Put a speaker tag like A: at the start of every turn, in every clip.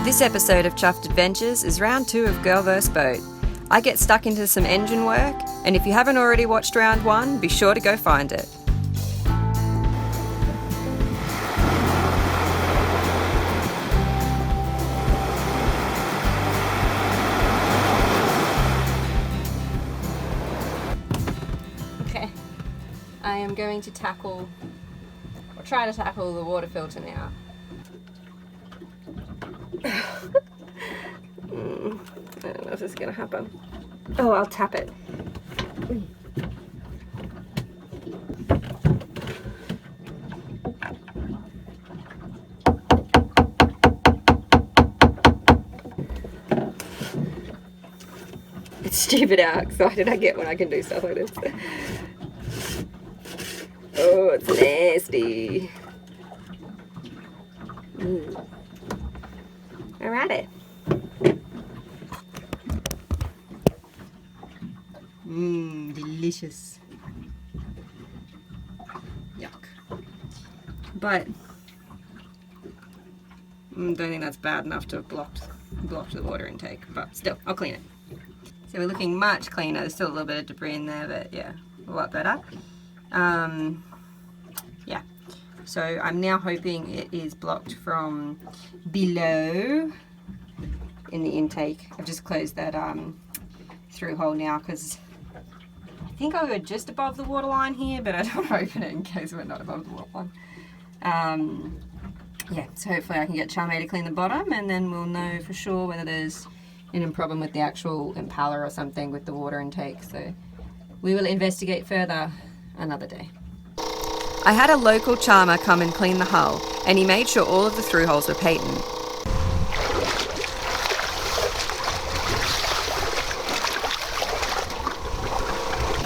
A: This episode of Chuffed Adventures is round 2 of Girl vs. Boat. I get stuck into some engine work, and if you haven't already watched round 1, be sure to go find it. Okay, I am going to try to tackle the water filter now. I don't know if this is going to happen. Oh, I'll tap it. It's stupid how excited I get when I can do stuff like this. Oh, it's nasty. Alrighty. Delicious. Yuck. But I don't think that's bad enough to have blocked the water intake, but still, I'll clean it. So we're looking much cleaner. There's still a little bit of debris in there, but yeah, a lot better. Yeah. So I'm now hoping it is blocked from below in the intake. I've just closed that through hole now because I think I were just above the waterline here, but I don't want to open it in case we're not above the waterline. Yeah, so hopefully I can get Charmaine to clean the bottom, and then we'll know for sure whether there's any problem with the actual impeller or something with the water intake. So we will investigate further another day. I had a local charmer come and clean the hull, and he made sure all of the through holes were patent.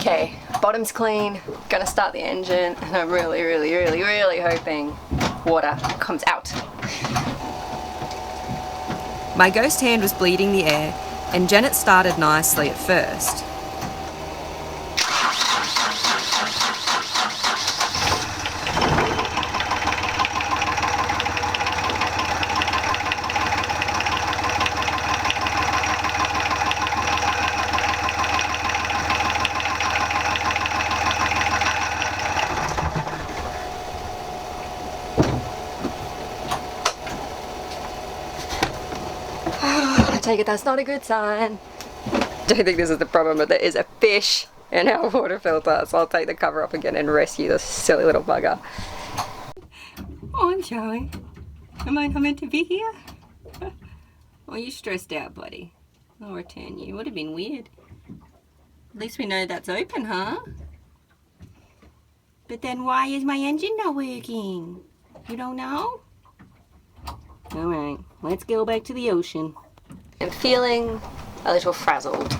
A: Okay, bottom's clean, gonna start the engine, and I'm really hoping water comes out. My ghost hand was bleeding the air, and Janet started nicely at first. I take it that's not a good sign. I don't think this is the problem, but there is a fish in our water filter, so I'll take the cover off again and rescue this silly little bugger. Oh, I'm sorry. Am I not meant to be here? Oh, you stressed out, buddy. I'll return you. Would have been weird. At least we know that's open, huh? But then why is my engine not working? You don't know? Alright, let's go back to the ocean. I'm feeling a little frazzled.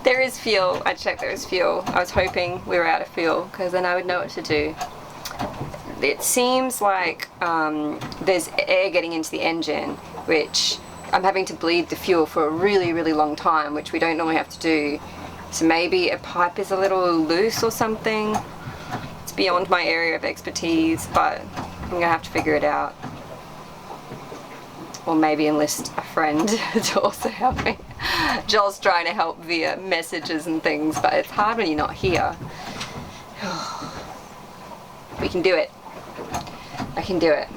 A: There is fuel. I checked there is fuel. I was hoping we were out of fuel because then I would know what to do. It seems like there's air getting into the engine, which I'm having to bleed the fuel for a really long time, which we don't normally have to do. So maybe a pipe is a little loose or something. It's beyond my area of expertise, but I'm gonna have to figure it out. Or maybe enlist a friend to also help me. Joel's trying to help via messages and things, but it's hard when you're not here. We can do it. I can do it.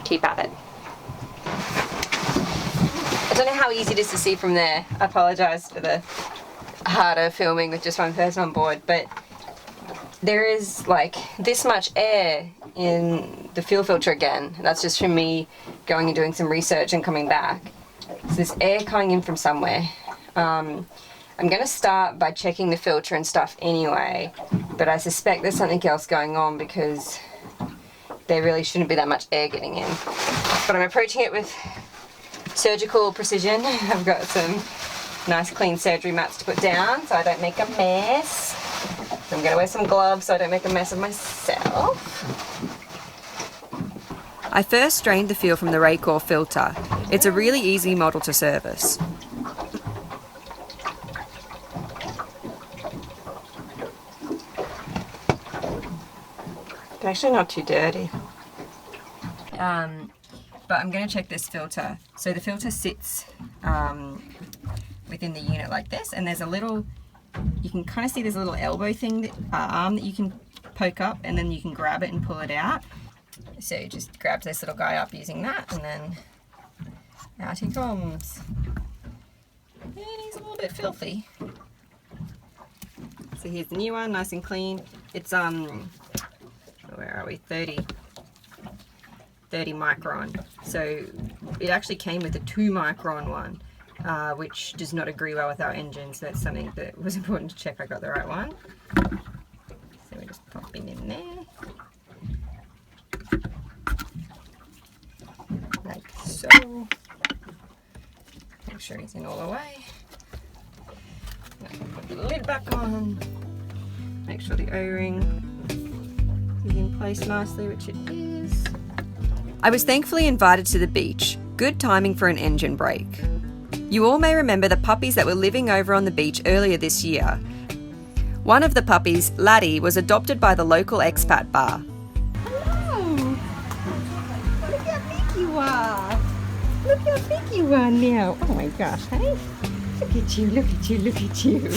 A: Keep at it. I don't know how easy it is to see from there. I apologise for the harder filming with just one person on board, but there is like this much air in the fuel filter again. That's just from me going and doing some research and coming back. So there's air coming in from somewhere. I'm going to start by checking the filter and stuff anyway, but I suspect there's something else going on because there really shouldn't be that much air getting in. But I'm approaching it with surgical precision. I've got some nice clean surgery mats to put down so I don't make a mess. So I'm going to wear some gloves so I don't make a mess of myself. I first drained the fuel from the Raycor filter. It's a really easy model to service. It's actually not too dirty. But I'm going to check this filter. So the filter sits within the unit like this, and there's a little, you can kind of see there's a little elbow thing, arm that you can poke up, and then you can grab it and pull it out. So just grab this little guy up using that, and then out he comes. And he's a little bit filthy. So here's the new one, nice and clean. It's where are we? 30 micron. So it actually came with a 2 micron one, which does not agree well with our engine. So that's something that was important to check I got the right one. So we just pop him in there. Like so. Make sure he's in all the way. Put the lid back on. Make sure the O-ring is in place nicely, which it is. I was thankfully invited to the beach. Good timing for an engine break. You all may remember the puppies that were living over on the beach earlier this year. One of the puppies, Laddie, was adopted by the local expat bar. Hello! Look how big you are! Look how big you are now! Oh my gosh, hey? Look at you, look at you, look at you!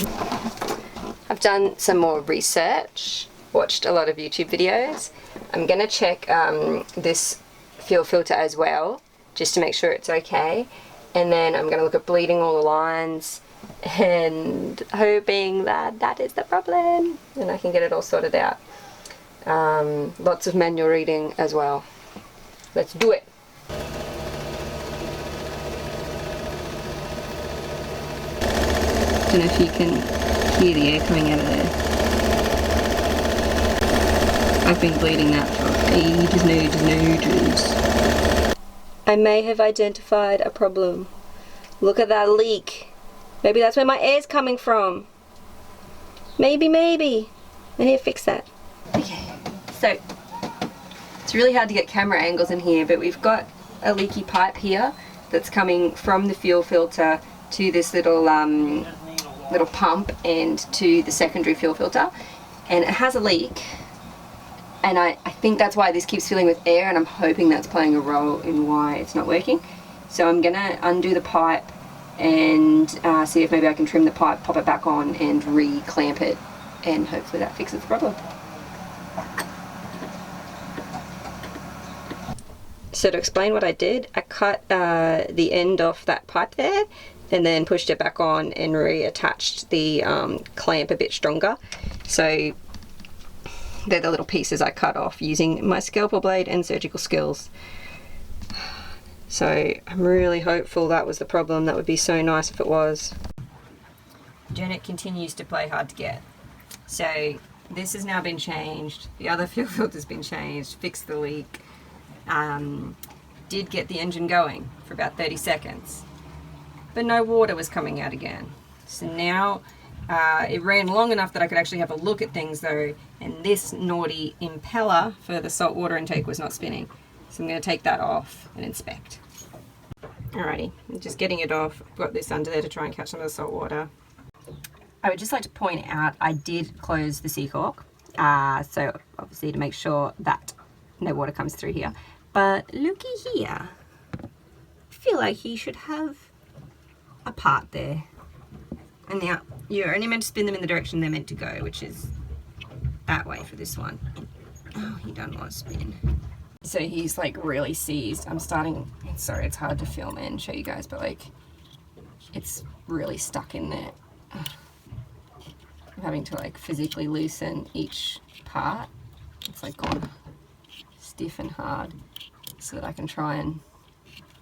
A: I've done some more research, watched a lot of YouTube videos. I'm going to check this fuel filter as well, just to make sure it's okay. And then I'm going to look at bleeding all the lines and hoping that that is the problem and I can get it all sorted out. Lots of manual reading as well. Let's do it. I don't know if you can hear the air coming out of there. I've been bleeding that for ages and ages. I may have identified a problem. Look at that leak. Maybe that's where my air's coming from. Maybe. I need to fix that. Okay, so it's really hard to get camera angles in here, but we've got a leaky pipe here that's coming from the fuel filter to this little little pump and to the secondary fuel filter, and it has a leak, and I think that's why this keeps filling with air, and I'm hoping that's playing a role in why it's not working. So I'm gonna undo the pipe and see if maybe I can trim the pipe, pop it back on and re-clamp it, and hopefully that fixes the problem. So to explain what I did, I cut the end off that pipe there and then pushed it back on and reattached the clamp a bit stronger. So they're the little pieces I cut off using my scalpel blade and surgical skills. So I'm really hopeful that was the problem. That would be so nice if it was. Janet continues to play hard to get. So this has now been changed. The other fuel filter's been changed, fixed the leak. Did get the engine going for about 30 seconds. But no water was coming out again. So now it ran long enough that I could actually have a look at things though, and this naughty impeller for the salt water intake was not spinning. So I'm going to take that off and inspect. Alrighty, I'm just getting it off. I've got this under there to try and catch some of the salt water. I would just like to point out I did close the Seahawk, so obviously to make sure that no water comes through here. But looky here, I feel like he should have a part there. And now you're only meant to spin them in the direction they're meant to go, which is that way for this one. Oh, he doesn't want to spin. So he's like really seized. I'm starting, sorry, it's hard to film and show you guys, but like it's really stuck in there. I'm having to like physically loosen each part. It's like gone stiff and hard so that I can try and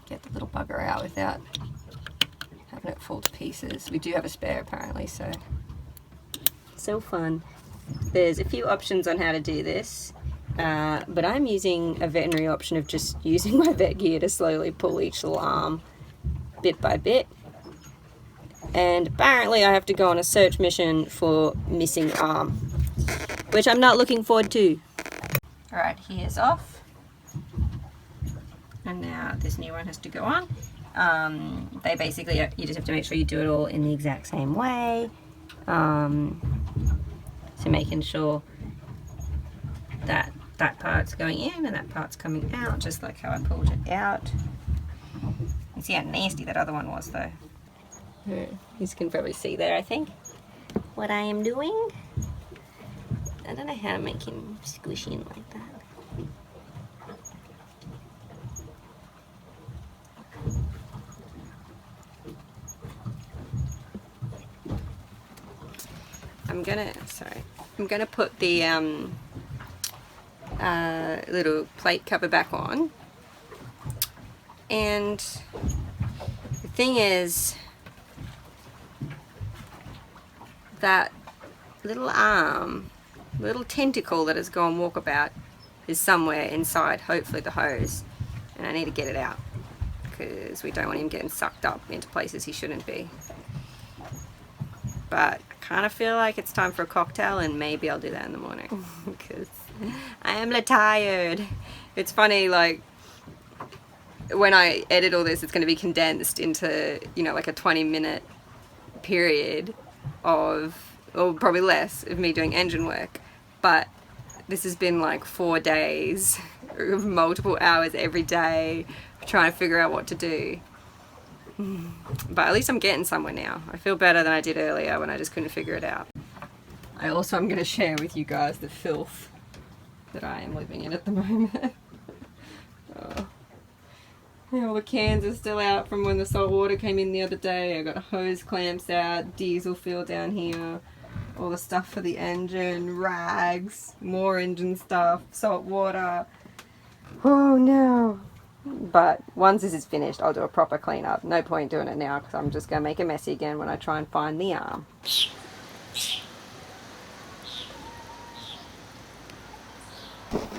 A: get the little bugger out without having it fall to pieces. We do have a spare apparently, so fun. There's a few options on how to do this, but I'm using a veterinary option of just using my vet gear to slowly pull each little arm bit by bit. And apparently I have to go on a search mission for missing arm, which I'm not looking forward to. Alright, here's off. And now this new one has to go on. They basically, you just have to make sure you do it all in the exact same way. So making sure that that part's going in and that part's coming out, just like how I pulled it out. You see how nasty that other one was though. You can probably see there, I think, what I am doing. I don't know how to make him squishy in like that. I'm gonna put the little plate cover back on, and the thing is that little arm, little tentacle that has gone walkabout is somewhere inside, hopefully the hose, and I need to get it out because we don't want him getting sucked up into places he shouldn't be. But I kind of feel like it's time for a cocktail, and maybe I'll do that in the morning because I am tired. It's funny, like when I edit all this, it's going to be condensed into, you know, like a 20-minute period of, or probably less, of me doing engine work. But this has been like 4 days of multiple hours every day trying to figure out what to do. But at least I'm getting somewhere now. I feel better than I did earlier when I just couldn't figure it out. I also am going to share with you guys the filth that I am living in at the moment. Oh. Yeah, all the cans are still out from when the salt water came in the other day. I got hose clamps out, diesel fuel down here, all the stuff for the engine, rags, more engine stuff, salt water. Oh no. But once this is finished, I'll do a proper cleanup. No point doing it now because I'm just going to make it messy again when I try and find the arm.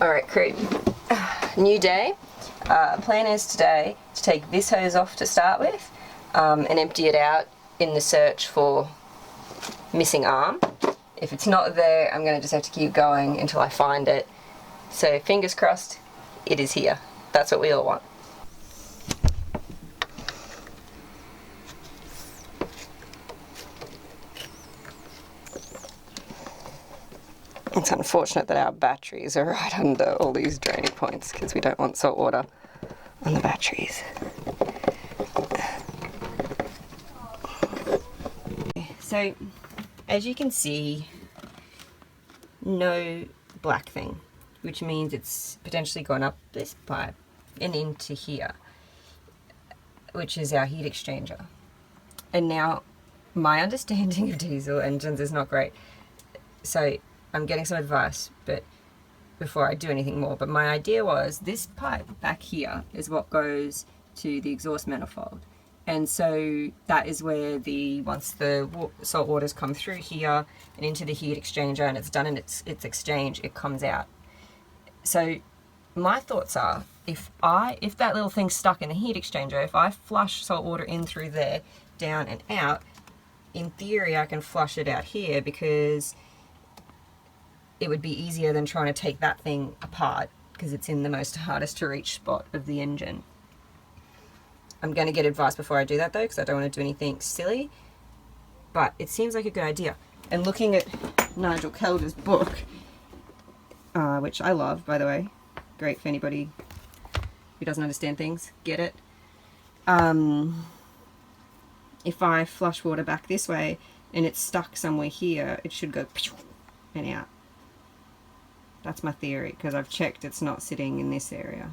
A: Alright crew, new day. Plan is today to take this hose off to start with and empty it out in the search for missing arm. If it's not there, I'm going to just have to keep going until I find it. So fingers crossed, it is here. That's what we all want. It's unfortunate that our batteries are right under all these draining points because we don't want salt water on the batteries. So, as you can see, no black thing, which means it's potentially gone up this pipe and into here, which is our heat exchanger. And now, my understanding of diesel engines is not great, so I'm getting some advice, but before I do anything more. But my idea was this pipe back here is what goes to the exhaust manifold, and so that is where once the salt waters come through here and into the heat exchanger and it's done in its exchange, it comes out. So my thoughts are, if that little thing's stuck in the heat exchanger, if I flush salt water in through there, down and out, in theory I can flush it out here because it would be easier than trying to take that thing apart because it's in the most hardest to reach spot of the engine. I'm going to get advice before I do that though, because I don't want to do anything silly, but it seems like a good idea. And looking at Nigel Kelder's book, which I love, by the way, great for anybody who doesn't understand things, get it. If I flush water back this way and it's stuck somewhere here, it should go and out. That's my theory, because I've checked it's not sitting in this area.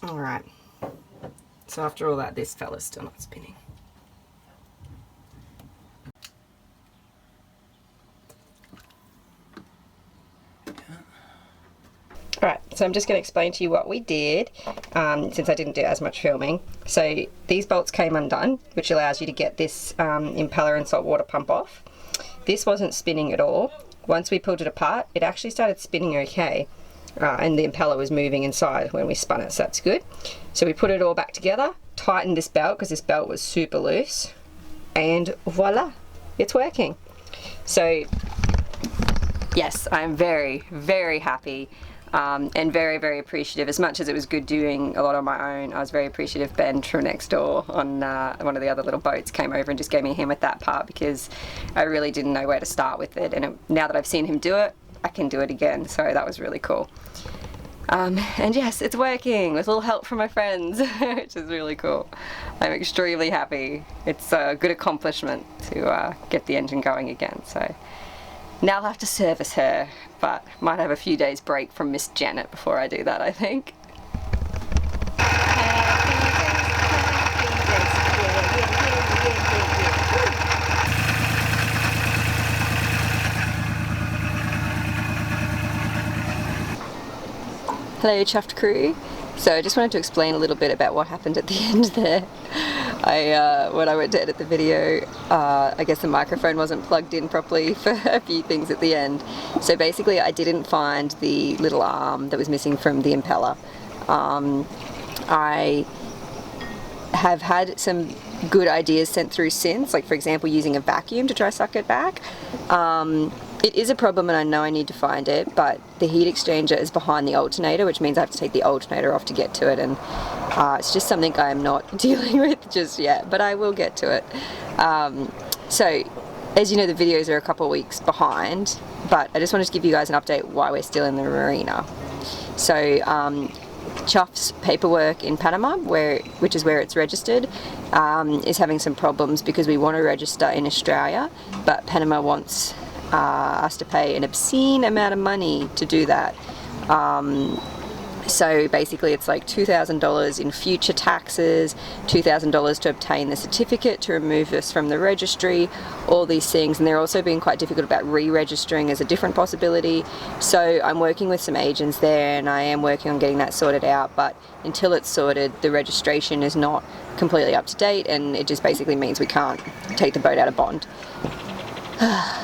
A: Alright, so after all that, this fella's still not spinning. Alright, so I'm just going to explain to you what we did, since I didn't do as much filming. So these bolts came undone, which allows you to get this impeller and salt water pump off. This wasn't spinning at all. Once we pulled it apart, it actually started spinning okay, and the impeller was moving inside when we spun it, so that's good. So we put it all back together, tightened this belt because this belt was super loose, and voila, it's working. So yes, I'm very, very happy. and very, very appreciative. As much as it was good doing a lot on my own, I was very appreciative Ben from next door on one of the other little boats came over and just gave me a hand with that part, because I really didn't know where to start with it, and now that I've seen him do it, I can do it again, so that was really cool. And yes, it's working with a little help from my friends, which is really cool. I'm extremely happy. It's a good accomplishment to get the engine going again. So now I'll have to service her, but might have a few days break from Miss Janet before I do that, I think. Hello Chuffed crew. So I just wanted to explain a little bit about what happened at the end there. When I went to edit the video, I guess the microphone wasn't plugged in properly for a few things at the end. So basically I didn't find the little arm that was missing from the impeller. I have had some good ideas sent through since, like for example using a vacuum to try suck it back. It is a problem and I know I need to find it, but the heat exchanger is behind the alternator, which means I have to take the alternator off to get to it, and it's just something I am not dealing with just yet, but I will get to it. So, as you know, the videos are a couple of weeks behind, but I just wanted to give you guys an update why we're still in the marina. So, Chuffed's paperwork in Panama, which is where it's registered, is having some problems because we want to register in Australia, but Panama wants us to pay an obscene amount of money to do that. So basically it's like $2,000 in future taxes, $2,000 to obtain the certificate to remove us from the registry, all these things, and they're also being quite difficult about re-registering as a different possibility. So I'm working with some agents there and I am working on getting that sorted out, but until it's sorted the registration is not completely up to date, and it just basically means we can't take the boat out of bond.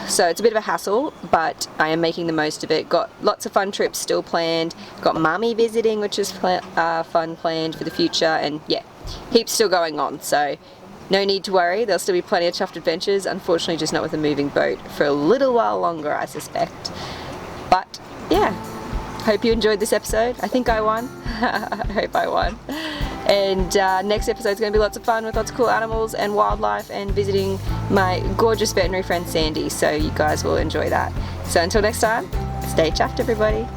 A: So it's a bit of a hassle, but I am making the most of it. Got lots of fun trips still planned. Got mummy visiting, which is fun planned for the future, and yeah, heaps still going on. So no need to worry, there'll still be plenty of Chuffed adventures. Unfortunately just not with a moving boat for a little while longer, I suspect. But yeah, hope you enjoyed this episode. I think I won. I hope I won. And next episode is going to be lots of fun with lots of cool animals and wildlife and visiting my gorgeous veterinary friend Sandy, so you guys will enjoy that. So until next time, stay chuffed everybody.